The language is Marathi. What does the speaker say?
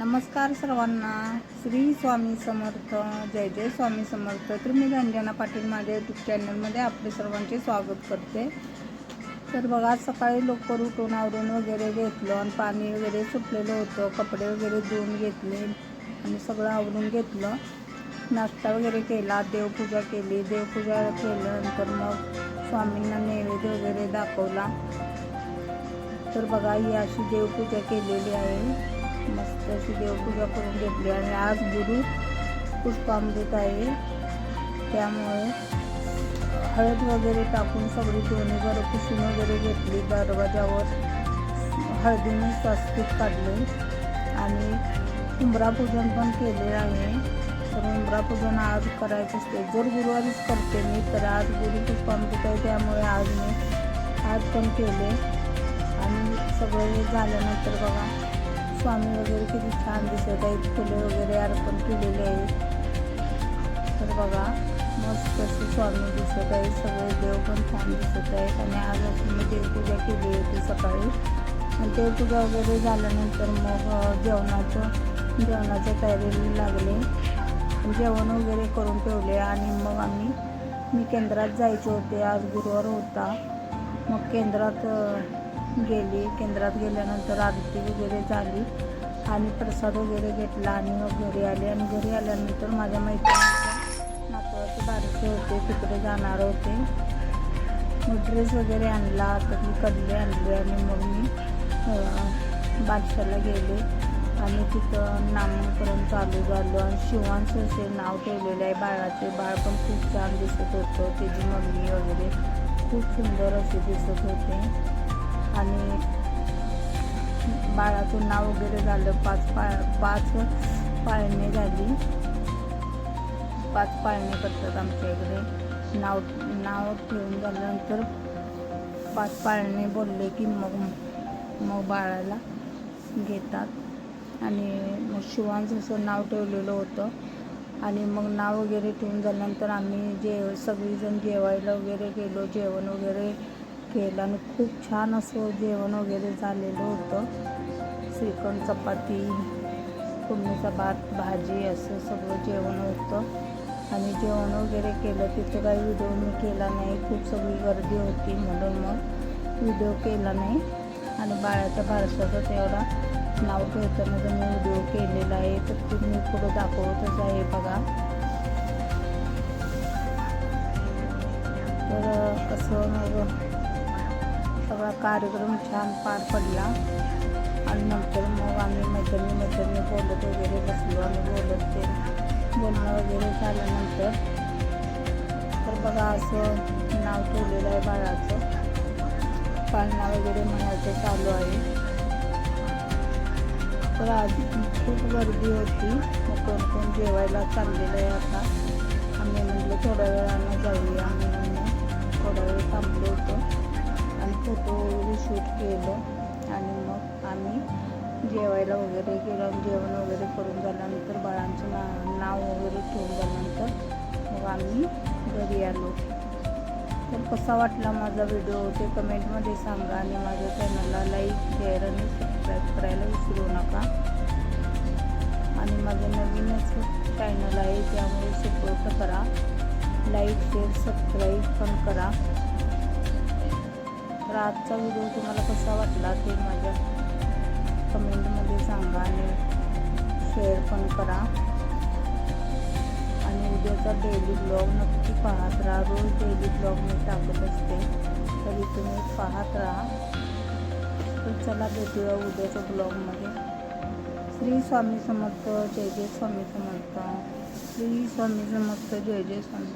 नमस्कार सर्वांना. श्री स्वामी समर्थ. जय जय स्वामी समर्थ. तर मी रंजना पाटील माझ्या यूट्यूब चॅनलमध्ये आपले सर्वांचे स्वागत करते. तर बघा, सकाळी लवकर उठून आवरून वगैरे घेतलं आणि पाणी वगैरे सुटलेलं होतं. कपडे वगैरे धुवून घेतले आणि सगळं आवरून घेतलं. नाश्ता वगैरे केला, देवपूजा केली. देवपूजा केल्यानंतर मग स्वामींना नैवेद्य वगैरे दाखवला. तर बघा, ही अशी देवपूजा केलेली आहे. मस्त अशी देवपूजा करून घेतली. आणि आज गुरु पुष्पामृत आहे, त्यामुळे हळद वगैरे टाकून सगळी दोन्ही घरं पुसून वगैरे घेतली. दरवाजावर हळदीने स्वस्तिक काढले आणि उंबरापूजन पण केले आहे. तर उंबरापूजन आज करायचं असते. जर गुरुवारीच करते मी, तर आज गुरु पुष्पामृत आहे, त्यामुळे आज पण केले. आणि सगळं हे झाल्यानंतर बघा, स्वामी वगैरे किती छान दिसत आहेत. फुले वगैरे अर्पण केलेले आहेत. तर बघा, मस्त असे स्वामी दिसत आहेत. सगळे देव पण छान दिसत आहेत. आणि आज अशी मी देवपूजा केली होती सकाळी. आणि देवपूजा वगैरे झाल्यानंतर मग जेवणाच्या तयारीला लागले. जेवण वगैरे करून ठेवले. आणि मग मी केंद्रात जायचे होते. आज गुरुवार होता. मग केंद्रात गेल्यानंतर आरती वगैरे झाली आणि प्रसाद वगैरे घेतला. आणि मग घरी आले. आणि घरी आल्यानंतर माझ्या मैत्रिणीच्या नातवाचे बारसे होते, तिकडे जाणार होते. मग ड्रेस वगैरे आणला, तर मी कडले आणले. आणि मग मी बादशाला गेले आणि तिथं नामकरण चालू झालं. आणि शिवांश असे नाव ठेवलेले आहे बाळाचे. बाळ पण खूप छान दिसत होतं. त्याची मम्मी वगैरे खूप सुंदर असे दिसत होते. आणि बाळाचं नाव वगैरे झालं. पाच पाळणे झाली. 5 पाळणे करतात आमच्या इकडे. नाव ठेवून झाल्यानंतर 5 पाळणे बोलले की मग बाळाला घेतात. आणि मग शिवांश असं नाव ठेवलेलं होतं. आणि मग नाव वगैरे ठेवून झाल्यानंतर आम्ही सगळीजण जेवायला वगैरे गेलो. जेवण वगैरे केलं आणि खूप छान असं जेवण वगैरे झालेलं होतं. श्रीखंड, चपाती, फोडणीचा भात, भाजी असं सगळं जेवण होतं. आणि जेवण वगैरे केलं. तिथं काही व्हिडिओ मी केला नाही, खूप सगळी गर्दी होती म्हणून मग व्हिडिओ केला नाही. आणि बाळाच्या बारशाचं तेवढा नाव ठेवताना जो मी व्हिडिओ केलेला आहे, तर तुम्ही पुढं दाखवतच आहे बघा. तर कसं मग सगळा कार्यक्रम छान पार पडला. आणि नंतर मग आम्ही मैत्रिणी बोलत वगैरे बसलो. आम्ही बोलणं वगैरे झाल्यानंतर तर बघा, असं नाव ठेवलेलं आहे बाळाचं. पाळणा वगैरे म्हणायचं चालू आहे. तर आधी खूप गर्दी होती. मग कोण जेवायला चाललेलं आहे. आता आम्ही म्हटलं थोड्या वेळानं जाऊया. आम्ही थोडा वेळ थांबलो होतो आणि फोटो वगैरे शूट केलं. आणि मग आम्ही जेवायला वगैरे गेलो. जेवण वगैरे करून झाल्यानंतर बाळांचं नाव वगैरे ठेवून झाल्यानंतर मग आम्ही घरी आलो. तर कसा वाटला माझा व्हिडिओ ते कमेंटमध्ये सांगा. आणि माझ्या चॅनलला लाईक, शेअर आणि सबस्क्राईब करायला विसरू नका. आणि माझं नवीनच चॅनल आहे, त्यामुळे सपोर्ट करा. लाईक, शेअर, सबस्क्राईब पण करा. तर आजचा व्हिडिओ तुम्हाला कसा वाटला ते माझ्या कमेंटमध्ये सांगा. आणि शेअर पण करा. आणि उद्याचा डेली ब्लॉग नक्की पाहत राहा. रोज डेली ब्लॉग मी टाकत असते, तरी तुम्ही पाहत राहा. तर चला, भेटूया उद्याच्या ब्लॉगमध्ये. श्री स्वामी समर्थ. जय जय स्वामी समर्थ. श्री स्वामी समर्थ. जय जय स्वामी.